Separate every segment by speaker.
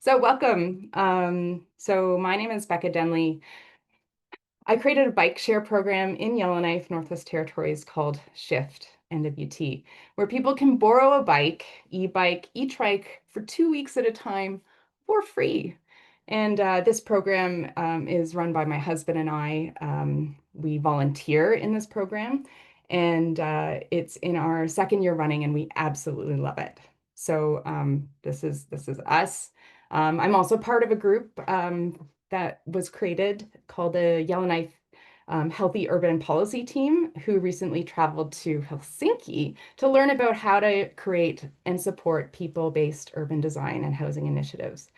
Speaker 1: So welcome. So my name is Becca Denley. I created a bike share program in Yellowknife, Northwest Territories called Shift NWT, where people can borrow a bike, e-bike, e-trike for 2 weeks at a time for free. And this program is run by my husband and I. We volunteer in this program, and it's in our second year running, and we absolutely love it. So this is us. I'm also part of a group that was created called the Yellowknife Healthy Urban Policy Team, who recently traveled to Helsinki to learn about how to create and support people-based urban design and housing initiatives.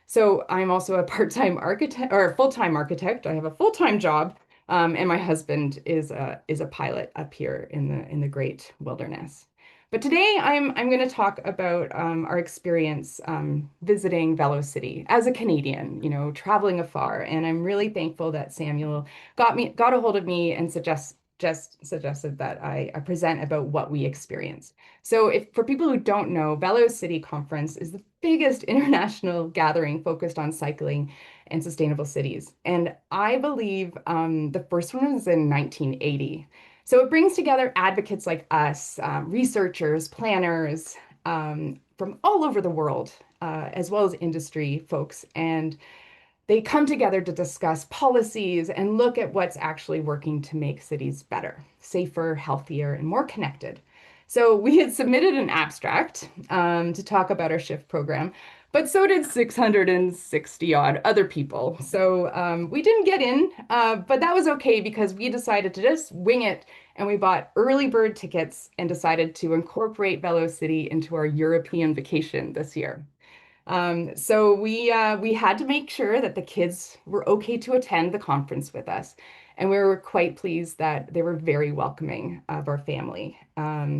Speaker 1: So I'm also a part-time architect or a full-time architect. I have a full-time job, and my husband is a pilot up here in the great wilderness. But today I'm going to talk about our experience visiting Velo-City as a Canadian, traveling afar. And I'm really thankful that Samuel got a hold of me and just suggested that I present about what we experienced. So if for people who don't know, Velo-City Conference is the biggest international gathering focused on cycling and sustainable cities. And I believe the first one was in 1980. So it brings together advocates like us, researchers, planners from all over the world, as well as industry folks. And they come together to discuss policies and look at what's actually working to make cities better, safer, healthier, and more connected. So we had submitted an abstract to talk about our shift program, but so did 660 odd other people. So we didn't get in, but that was okay because we decided to just wing it, and we bought early bird tickets and decided to incorporate Velo-City into our European vacation this year. So we had to make sure that the kids were okay to attend the conference with us, and we were quite pleased that they were very welcoming of our family.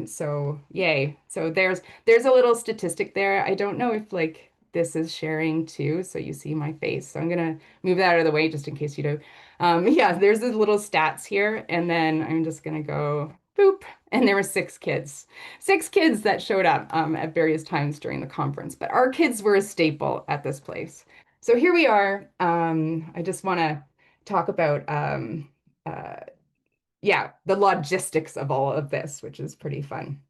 Speaker 1: So yay! So there's a little statistic there. I don't know if like this is sharing too, so you see my face. So I'm gonna move that out of the way just in case you do. Yeah, there's the little stats here, and then I'm just gonna go boop, and there were six kids that showed up at various times during the conference, but our kids were a staple at this place. So here we are. I just want to talk about, uh, yeah, the logistics of all of this, which is pretty fun.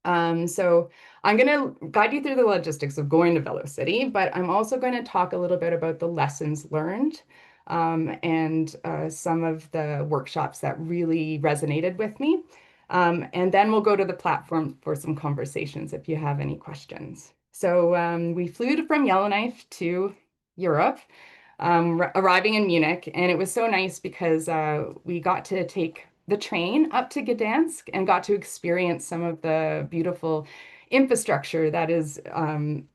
Speaker 1: So I'm going to guide you through the logistics of going to Velo-City, but I'm also going to talk a little bit about the lessons learned and some of the workshops that really resonated with me. And then we'll go to the platform for some conversations if you have any questions. So we flew from Yellowknife to Europe, arriving in Munich, and it was so nice because we got to take the train up to Gdańsk and got to experience some of the beautiful infrastructure that is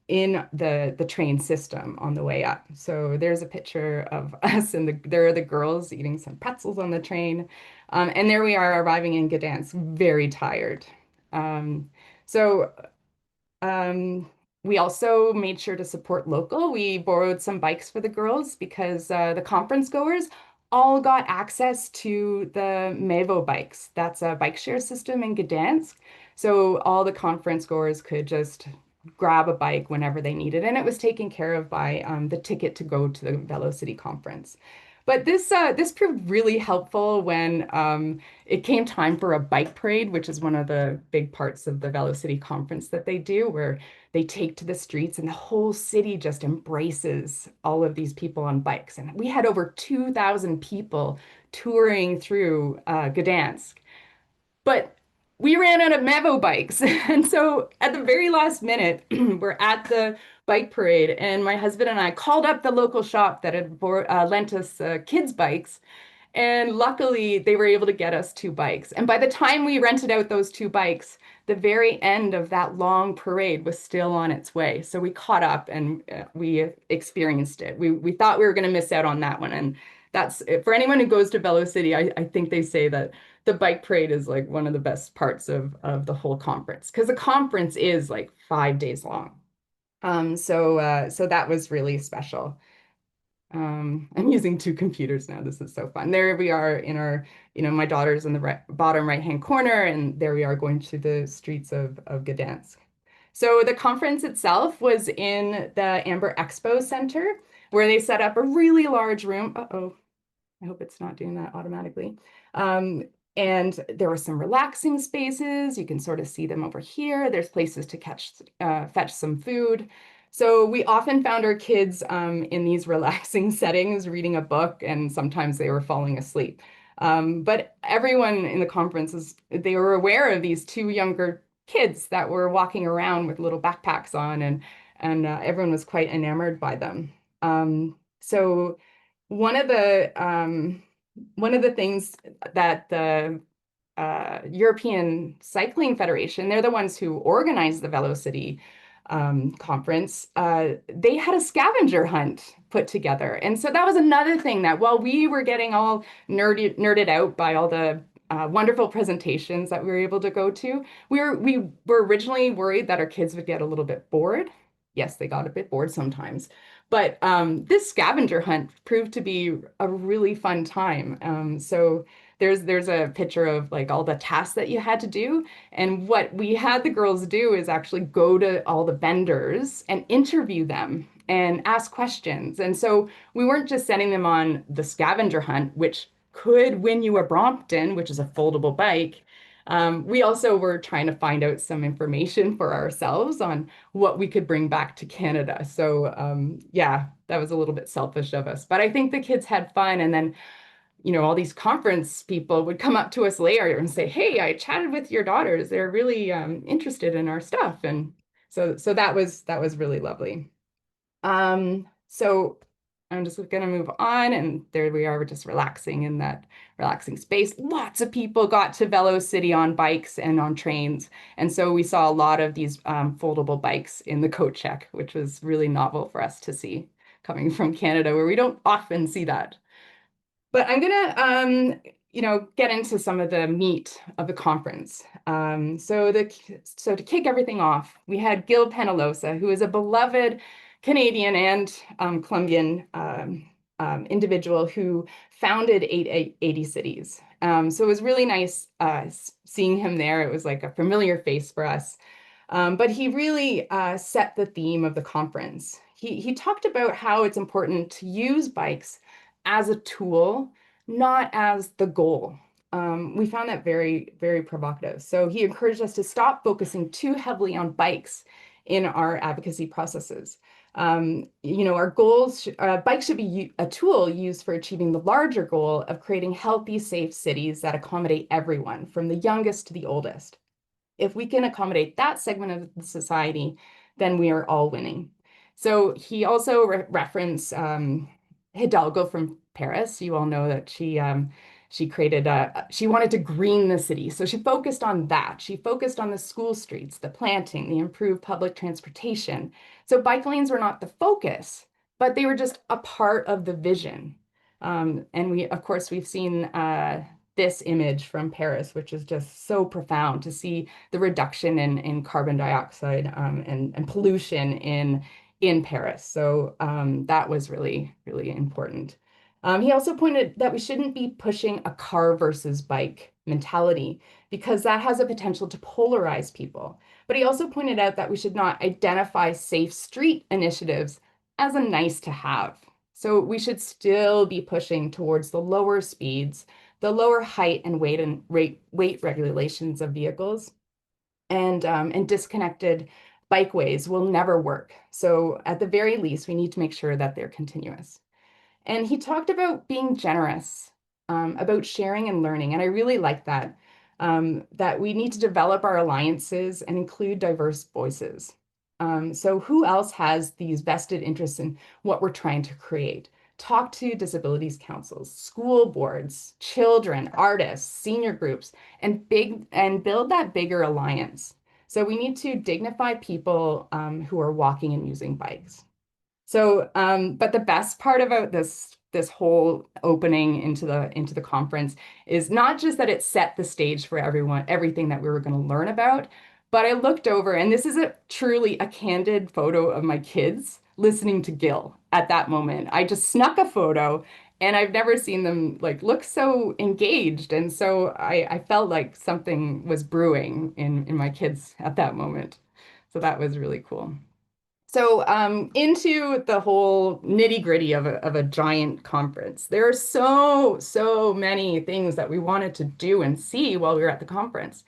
Speaker 1: in the train system on the way up. So there's a picture of us, and there are the girls eating some pretzels on the train. And there we are arriving in Gdańsk, very tired. Um, so um, we also made sure to support local. We borrowed some bikes for the girls because the conference goers all got access to the Mevo bikes. That's a bike share system in Gdańsk. So all the conference goers could just grab a bike whenever they needed, and it was taken care of by the ticket to go to the Velo-City conference. But this proved really helpful when it came time for a bike parade, which is one of the big parts of the Velo-City conference that they do, where they take to the streets and the whole city just embraces all of these people on bikes. And we had over 2,000 people touring through Gdansk. But we ran out of Mevo bikes. And so at the very last minute, we're at the bike parade, and my husband and I called up the local shop that had lent us kids' bikes. And luckily, they were able to get us two bikes. And by the time we rented out those two bikes, the very end of that long parade was still on its way. So we caught up and we experienced it. We thought we were going to miss out on that one. And that's for anyone who goes to Velo-City, I think they say that the bike parade is like one of the best parts of the whole conference because the conference is like 5 days long. So that was really special. I'm using two computers now. This is so fun. There we are in our, my daughter's in the bottom right-hand corner, and there we are going through the streets of Gdansk. So the conference itself was in the Amber Expo Center, where they set up a really large room. Uh-oh, I hope it's not doing that automatically. Um, and there were some relaxing spaces. You can sort of see them over here. There's places to fetch some food. So we often found our kids in these relaxing settings, reading a book, and sometimes they were falling asleep. But everyone in the conferences, they were aware of these two younger kids that were walking around with little backpacks on, and everyone was quite enamored by them. So one of the one of the things that the European Cycling Federation, they're the ones who organized the Velo-City conference, they had a scavenger hunt put together. And so that was another thing that while we were getting all nerded out by all the wonderful presentations that we were able to go to, we were originally worried that our kids would get a little bit bored. Yes, they got a bit bored sometimes. But this scavenger hunt proved to be a really fun time. So there's a picture of like all the tasks that you had to do. And what we had the girls do is actually go to all the vendors and interview them and ask questions. And so we weren't just sending them on the scavenger hunt, which could win you a Brompton, which is a foldable bike. We also were trying to find out some information for ourselves on what we could bring back to Canada. So yeah, that was a little bit selfish of us. But I think the kids had fun. And then all these conference people would come up to us later and say, "Hey, I chatted with your daughters. They're really interested in our stuff." And so that was really lovely. So I'm just gonna move on, and there we are, we're just relaxing in that relaxing space. Lots of people got to Velo-City on bikes and on trains, and so we saw a lot of these foldable bikes in the coat check, which was really novel for us to see coming from Canada, where we don't often see that. But I'm gonna, get into some of the meat of the conference. So to kick everything off, we had Gil Penalosa, who is a beloved Canadian and Colombian individual who founded 880 Cities. So it was really nice seeing him there. It was like a familiar face for us. But he really set the theme of the conference. He talked about how it's important to use bikes as a tool, not as the goal. We found that very, very provocative. So he encouraged us to stop focusing too heavily on bikes in our advocacy processes. Our goals, bikes should be a tool used for achieving the larger goal of creating healthy, safe cities that accommodate everyone, from the youngest to the oldest. If we can accommodate that segment of the society, then we are all winning. So he also referenced Hidalgo from Paris. You all know that she wanted to green the city. So she focused on that. She focused on the school streets, the planting, the improved public transportation. So bike lanes were not the focus, but they were just a part of the vision. And of course, we've seen this image from Paris, which is just so profound to see the reduction in carbon dioxide and pollution in Paris. So that was really, really important. He also pointed that we shouldn't be pushing a car versus bike mentality because that has a potential to polarize people. But he also pointed out that we should not identify safe street initiatives as a nice to have. So we should still be pushing towards the lower speeds, the lower height and weight regulations of vehicles, and disconnected bikeways will never work. So at the very least, we need to make sure that they're continuous. And he talked about being generous, about sharing and learning. And I really like that, that we need to develop our alliances and include diverse voices. So who else has these vested interests in what we're trying to create? Talk to disabilities councils, school boards, children, artists, senior groups, and build that bigger alliance. So we need to dignify people who are walking and using bikes. So, but the best part about this whole opening into the conference is not just that it set the stage for everything that we were going to learn about, but I looked over, and this is truly a candid photo of my kids listening to Gil at that moment. I just snuck a photo, and I've never seen them like look so engaged, and so I felt like something was brewing in my kids at that moment. So that was really cool. So into the whole nitty-gritty of a giant conference. There are so many things that we wanted to do and see while we were at the conference.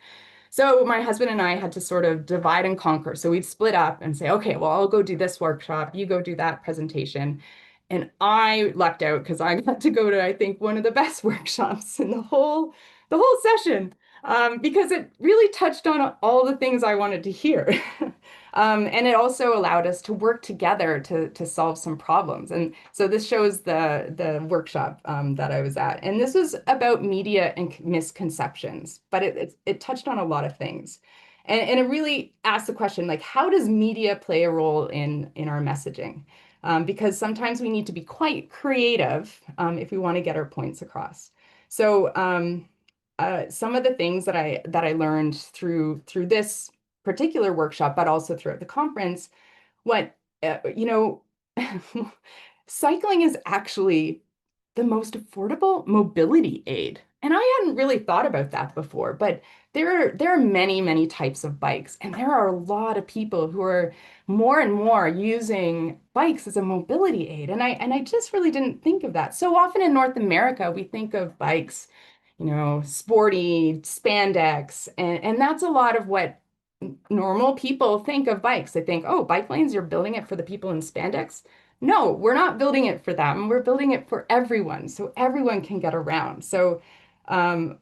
Speaker 1: So my husband and I had to sort of divide and conquer. So we'd split up and say, okay, well, I'll go do this workshop, you go do that presentation. And I lucked out because I got to go to, I think, one of the best workshops in the whole session, because it really touched on all the things I wanted to hear. And it also allowed us to work together to solve some problems. And so this shows the workshop that I was at. And this was about media and misconceptions, but it touched on a lot of things. And it really asked the question, like, how does media play a role in our messaging? Because sometimes we need to be quite creative if we want to get our points across. So some of the things that I learned through this particular workshop, but also throughout the conference, what you know, cycling is actually the most affordable mobility aid. And I hadn't really thought about that before, but there are many types of bikes, and there are a lot of people who are more and more using bikes as a mobility aid. And I just really didn't think of that. So often in North America, we think of bikes, sporty, spandex, and that's a lot of what normal people think of bikes. They think, oh, bike lanes, you're building it for the people in spandex. No, we're not building it for them. We're building it for everyone, so everyone can get around. So,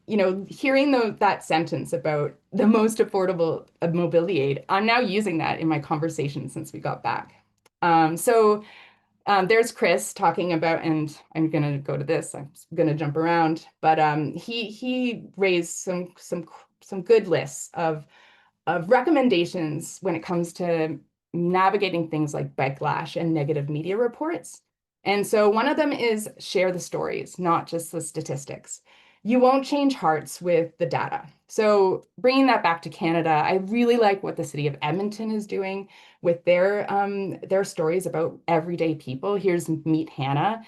Speaker 1: hearing that sentence about the most affordable mobility aid, I'm now using that in my conversation since we got back. There's Chris talking about, and I'm gonna go to this. I'm gonna jump around, but he raised some good lists of recommendations when it comes to navigating things like backlash and negative media reports. And so one of them is share the stories, not just the statistics. You won't change hearts with the data. So bringing that back to Canada, I really like what the city of Edmonton is doing with their stories about everyday people. Here's Meet Hannah.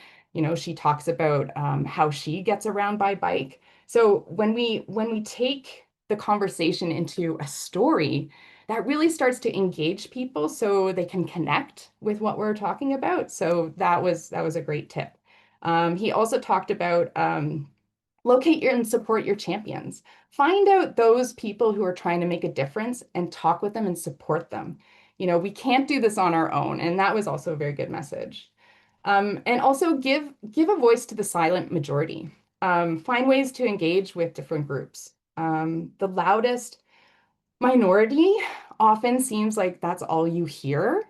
Speaker 1: She talks about how she gets around by bike. So when we take the conversation into a story, that really starts to engage people so they can connect with what we're talking about. So that was a great tip. He also talked about locate and support your champions. Find out those people who are trying to make a difference and talk with them and support them. We can't do this on our own, and that was also a very good message. And also give a voice to the silent majority. Find ways to engage with different groups. The loudest minority often seems like that's all you hear,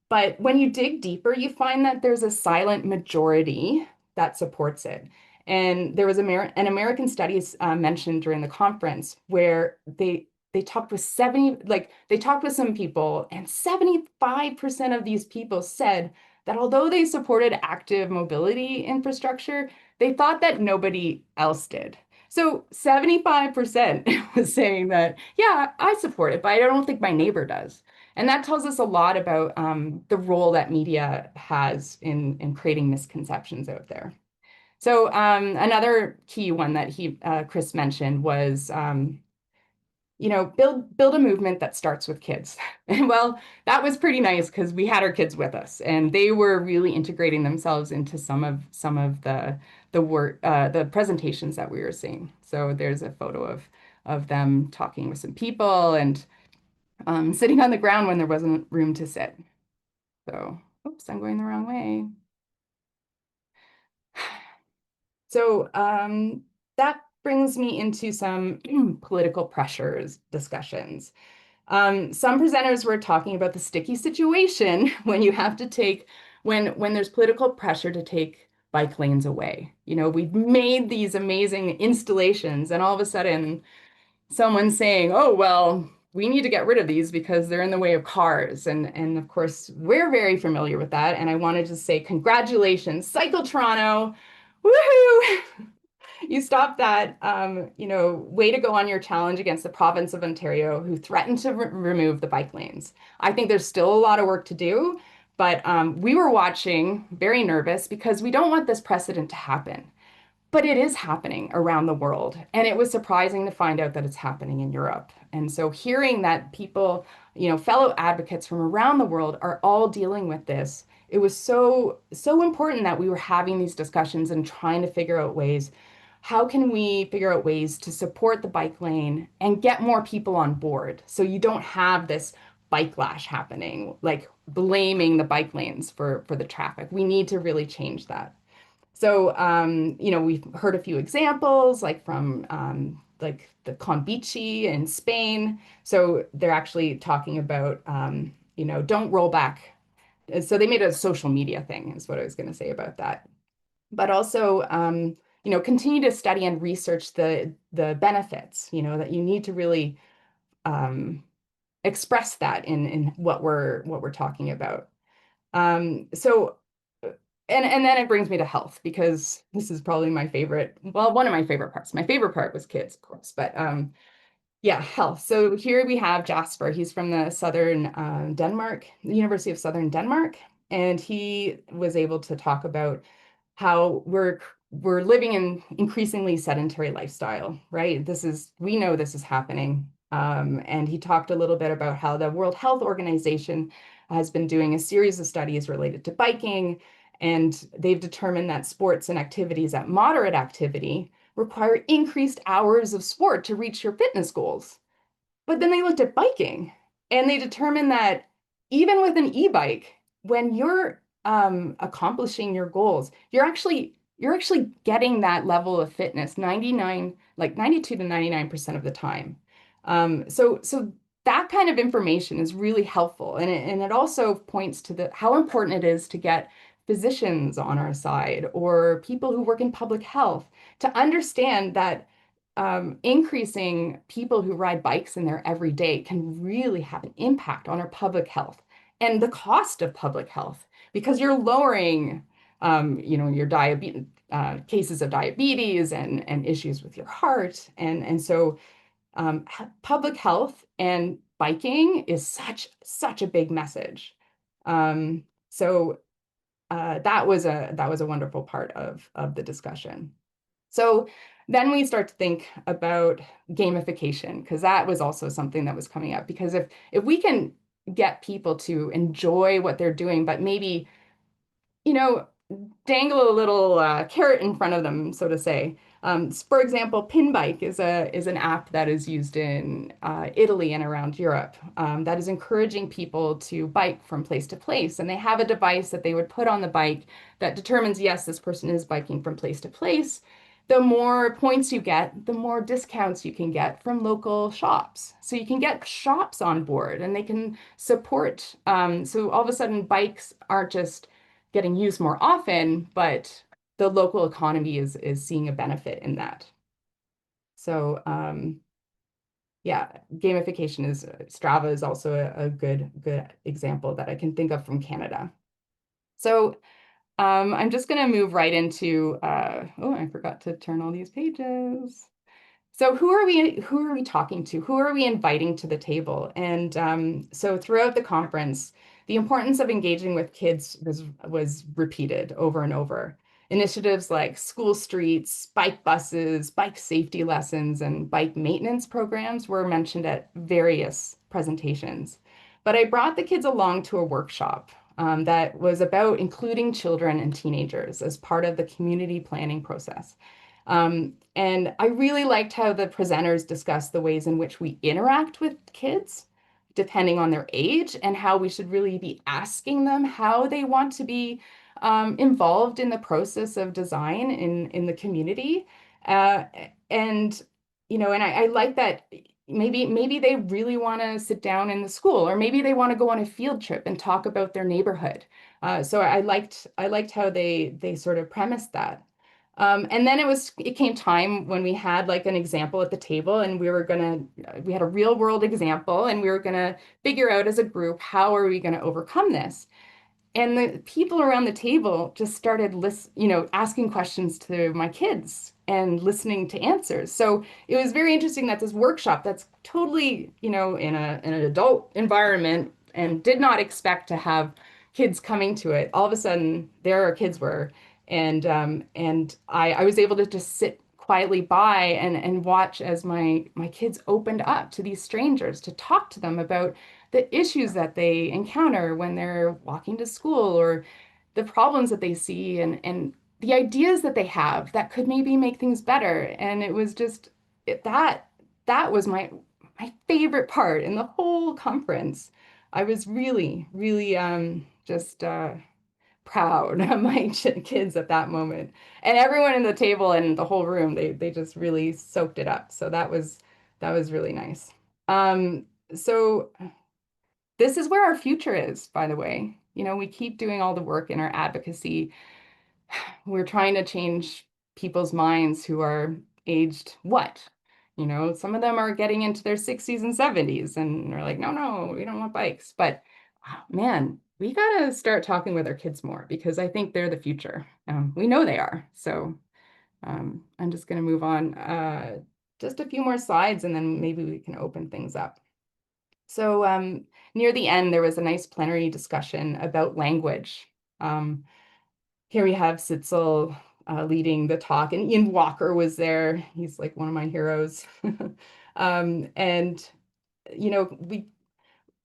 Speaker 1: but when you dig deeper, you find that there's a silent majority that supports it. And there was an American study mentioned during the conference where they talked with 70, like they talked with some people, and 75% of these people said that although they supported active mobility infrastructure, they thought that nobody else did. So 75% was saying that, yeah, I support it, but I don't think my neighbor does. And that tells us a lot about the role that media has in creating misconceptions out there. So another key one that Chris mentioned was, build a movement that starts with kids. And well, that was pretty nice because we had our kids with us, and they were really integrating themselves into some of the presentations that we were seeing. So there's a photo of them talking with some people and sitting on the ground when there wasn't room to sit. So, oops, I'm going the wrong way. So that brings me into some political pressures discussions. Some presenters were talking about the sticky situation when you have to when there's political pressure to take bike lanes away. We've made these amazing installations, and all of a sudden someone saying, oh, well, we need to get rid of these because they're in the way of cars. And of course, we're very familiar with that. And I wanted to say, congratulations, Cycle Toronto. Woohoo! You stopped that. Way to go on your challenge against the province of Ontario, who threatened to remove the bike lanes. I think there's still a lot of work to do, but we were watching very nervous because we don't want this precedent to happen. but it is happening around the world. And it was surprising to find out that it's happening in Europe. And so hearing that people, fellow advocates from around the world are all dealing with this, it was so important that we were having these discussions and trying to figure out ways, how can we figure out ways to support the bike lane and get more people on board so you don't have this bike lash happening, like blaming the bike lanes for the traffic. We need to really change that. So, we've heard a few examples, like from like the Convici in Spain. So they're actually talking about, don't roll back. So they made a social media thing, is what I was going to say about that. But also, continue to study and research the benefits. That you need to really um, express that in what we're talking about. So, and then it brings me to health because this is probably my favorite, well, one of my favorite parts. My favorite part was kids, of course, but yeah, health. So here we have Jasper. He's from the Southern Denmark, the University of Southern Denmark, and he was able to talk about how we're living an increasingly sedentary lifestyle, right? We know this is happening. And he talked a little bit about how the World Health Organization has been doing a series of studies related to biking, and they've determined that sports and activities at moderate activity require increased hours of sport to reach your fitness goals. But then they looked at biking and they determined that even with an e-bike, when you're accomplishing your goals, you're actually getting that level of fitness 92 to 99% of the time. So that kind of information is really helpful, and it also points to how important it is to get physicians on our side or people who work in public health to understand that increasing people who ride bikes in their everyday can really have an impact on our public health and the cost of public health because you're lowering, your diabetes cases of diabetes and issues with your heart, and so public health and biking is such a big message. So that was a wonderful part of the discussion. So then we start to think about gamification, because that was also something that was coming up. Because if we can get people to enjoy what they're doing, but maybe, you know, dangle a little carrot in front of them, so to say. For example, Pinbike is an app that is used in Italy and around Europe that is encouraging people to bike from place to place. And they have a device that they would put on the bike that determines, yes, this person is biking from place to place. The more points you get, the more discounts you can get from local shops. So you can get shops on board and they can support. So all of a sudden, bikes aren't just getting used more often, but the local economy is seeing a benefit in that. So yeah, gamification is Strava is also a good example that I can think of from Canada. So I'm just going to move right into oh, I forgot to turn all these pages. So who are we talking to? Who are we inviting to the table? And so throughout the conference, the importance of engaging with kids was repeated over and over. Initiatives like school streets, bike buses, bike safety lessons, and bike maintenance programs were mentioned at various presentations. But I brought the kids along to a workshop that was about including children and teenagers as part of the community planning process. And I really liked how the presenters discussed the ways in which we interact with kids, depending on their age, and how we should really be asking them how they want to be involved in the process of design in the community. Uh, and and I like that maybe they really want to sit down in the school, or maybe they want to go on a field trip and talk about their neighborhood. So I liked how they sort of premised that. And then it came time when we had like an example at the table, and we had a real world example, and we were gonna figure out as a group, how are we gonna overcome this? And the people around the table just started asking questions to my kids and listening to answers. So it was very interesting that this workshop that's totally, in an adult environment and did not expect to have kids coming to it. All of a sudden, there our kids were, And I was able to just sit quietly by and watch as my kids opened up to these strangers to talk to them about the issues that they encounter when they're walking to school or the problems that they see and the ideas that they have that could maybe make things better. And it was just that was my favorite part in the whole conference. I was really, really just proud of my kids at that moment. And everyone in the table and the whole room, they just really soaked it up. So that was really nice. Um, so this is where our future is, by the way. You know, we keep doing all the work in our advocacy. We're trying to change people's minds who are aged what? You know, some of them are getting into their 60s and 70s and they're like, no, no, we don't want bikes. But man, we gotta start talking with our kids more because I think they're the future. We know they are. So I'm just gonna move on just a few more slides and then maybe we can open things up. So near the end, there was a nice plenary discussion about language. Um, Here we have Sitzel leading the talk, and Ian Walker was there. He's like one of my heroes. And you know,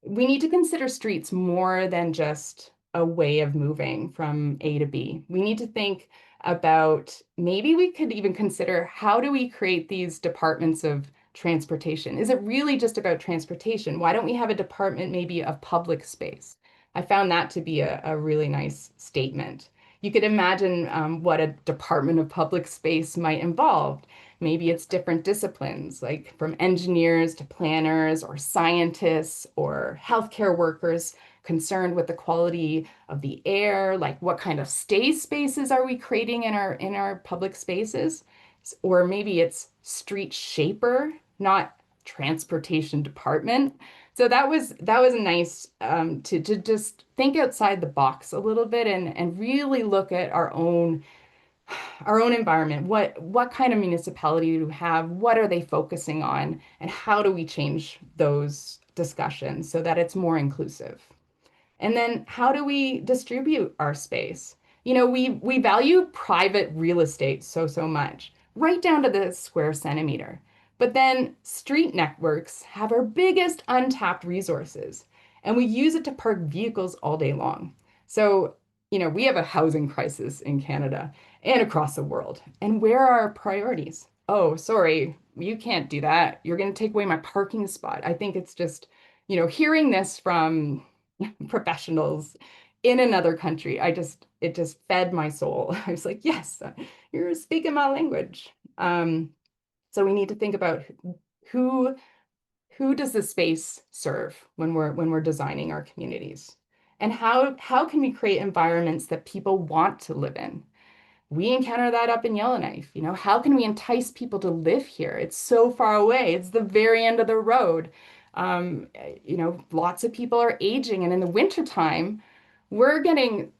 Speaker 1: we need to consider streets more than just a way of moving from A to B. We need to think about maybe we could even consider how do we create these departments of transportation? Is it really just about transportation? Why don't we have a department maybe of public space? I found that to be a really nice statement. You could imagine what a department of public space might involve. Maybe it's different disciplines, like from engineers to planners or scientists or healthcare workers concerned with the quality of the air, like what kind of stay spaces are we creating in our public spaces? Or maybe it's street shaper, not transportation department. So that was nice to just think outside the box a little bit and really look at our own environment. What kind of municipality do we have? What are they focusing on? And how do we change those discussions so that it's more inclusive? And then how do we distribute our space? You know, we value private real estate so much, right down to the square centimeter. But then street networks have our biggest untapped resources, and we use it to park vehicles all day long. So, you know, we have a housing crisis in Canada and across the world. And where are our priorities? Oh, sorry, you can't do that. You're going to take away my parking spot. I think it's just, hearing this from professionals in another country. It just fed my soul. I was like, yes, you're speaking my language. So we need to think about who who does the space serve when we're designing our communities, and how can we create environments that people want to live in. We encounter that up in Yellowknife. You know, how can we entice people to live here? It's so far away. It's the very end of the road. Lots of people are aging, and in the wintertime, we're getting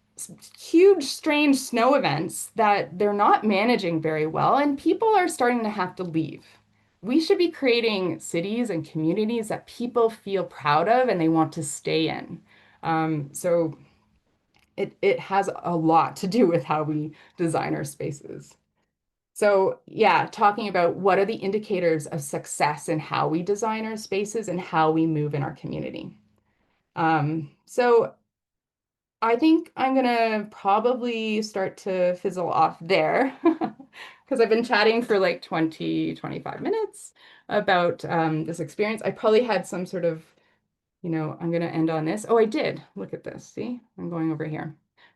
Speaker 1: huge, strange snow events that they're not managing very well, and people are starting to have to leave. We should be creating cities and communities that people feel proud of and they want to stay in. So it has a lot to do with how we design our spaces. So, yeah, talking about what are the indicators of success in how we design our spaces and how we move in our community. So I think I'm gonna probably start to fizzle off there because I've been chatting for like 20, 25 minutes about this experience. I probably had some sort of, I'm going to end on this. Oh, I did. Look at this. See, I'm going over here.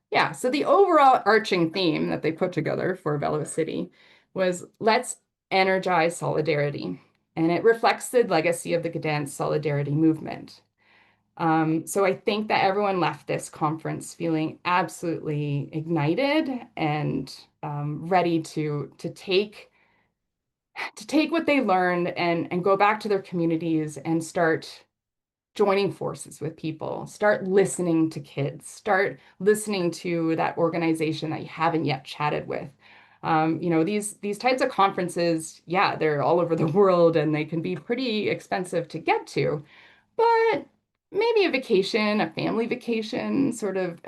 Speaker 1: Yeah, so the overall arching theme that they put together for Velo-City was let's energize solidarity. And it reflects the legacy of the Gdańsk solidarity movement. So I think that everyone left this conference feeling absolutely ignited and ready to take what they learned and go back to their communities and start joining forces with people, start listening to kids, start listening to that organization that you haven't yet chatted with. These types of conferences, yeah, they're all over the world and they can be pretty expensive to get to, but maybe a vacation, a family vacation, sort of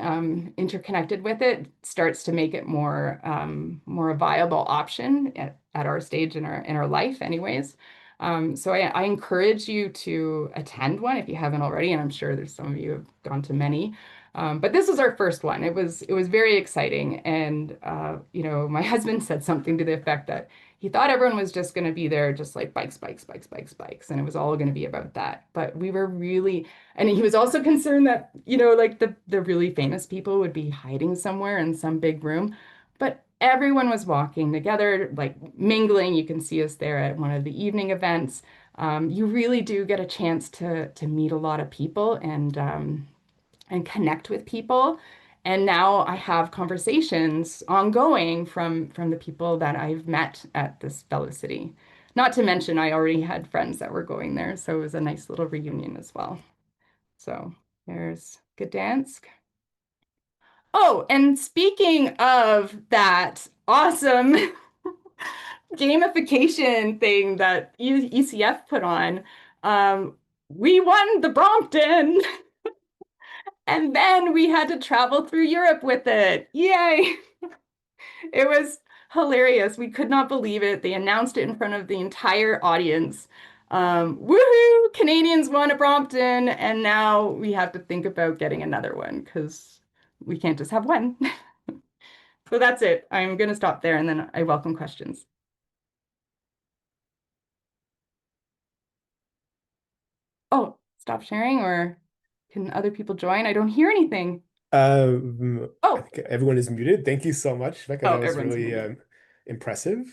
Speaker 1: interconnected with it, starts to make it more a viable option at our stage in our life, anyways. So I encourage you to attend one if you haven't already, and I'm sure there's some of you have gone to many. But this was our first one. It was very exciting, and my husband said something to the effect that he thought everyone was just going to be there, just like bikes, bikes, bikes, bikes, bikes, and it was all going to be about that. But we were really and he was also concerned that, like the really famous people would be hiding somewhere in some big room. But everyone was walking together, like mingling. You can see us there at one of the evening events. You really do get a chance to meet a lot of people and connect with people. And now I have conversations ongoing from the people that I've met at this Velo-City. Not to mention, I already had friends that were going there, so it was a nice little reunion as well. So there's Gdańsk. Oh, and speaking of that awesome gamification thing that ECF put on, we won the Brompton, and then we had to travel through Europe with it. Yay! It was hilarious. We could not believe it. They announced it in front of the entire audience. Woohoo! Canadians won a Brompton, and now we have to think about getting another one because we can't just have one. So that's it. I'm going to stop there and then I welcome questions. Oh, stop sharing or can other people join? I don't hear anything.
Speaker 2: I
Speaker 1: Oh,
Speaker 2: think everyone is muted. Thank you so much, Becca.
Speaker 1: oh,
Speaker 2: That was
Speaker 1: everyone's
Speaker 2: really
Speaker 1: muted.
Speaker 2: impressive.